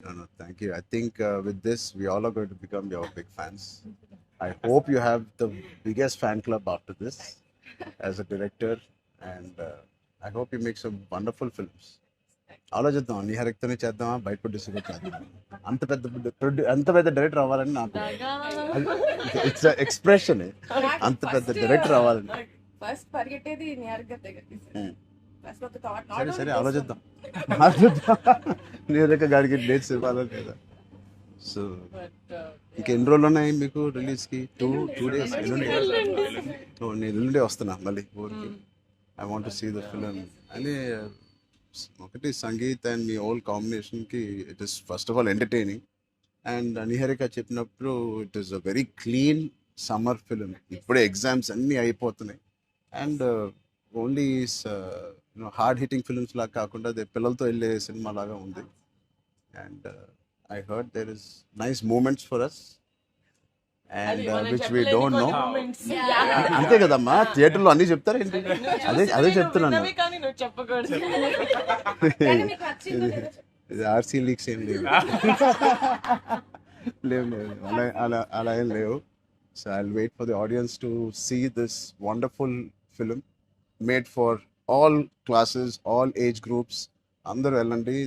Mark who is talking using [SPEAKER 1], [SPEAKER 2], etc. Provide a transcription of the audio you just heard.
[SPEAKER 1] No, no, thank you. I think with this, we all are going to become your big fans. I hope you have the biggest fan club after this as a director, and I hope you make some wonderful films. ఆలోచిద్దాం నిహారికతోనే చేద్దామా బయట ప్రొడ్యూసర్గా చేద్దాం అంత పెద్ద director అవ్వాలని నాకు it's expression అంత పెద్ద డైరెక్టర్ అవ్వాలని
[SPEAKER 2] ఫస్ట్ పరిగెట్టేది నిహారికతే కదా. ఫస్ట్ ఒక థాట్
[SPEAKER 1] సరే సరే ఆలోచిద్దాం నిహారిక గారికి డేట్స్ ఇవ్వాలని కదా. సో ఇంకెన్ని రోజులు ఉన్నాయి మీకు రిలీజ్కి? Two days. నేను ఎల్లుండే వస్తున్నా మళ్ళీ ఊరికి. I want to see the film అని. ఒకటి సంగీత్ అండ్ మీ ఓల్ కాంబినేషన్కి it is first of all entertaining. And Niharika చెప్పినప్పుడు it is a very clean summer film. ఇప్పుడే ఎగ్జామ్స్ అన్నీ అయిపోతున్నాయి and only hard hitting films లాగా కాకుండా అదే పిల్లలతో వెళ్ళే సినిమా లాగా ఉంది. And I heard there is nice moments for us and which we don't know. అంతే కదమ్మా, థియేటర్లో అన్నీ చెప్తారా ఏంటి? అదే చెప్తున్నాను. ఇది ఆర్సీ లీక్స్ ఏం లేవు. లేవు అలా ఏం లేవు. So I will wait for the audience to see this wonderful film made for all classes, all age groups. అందరూ వెళ్ళండి.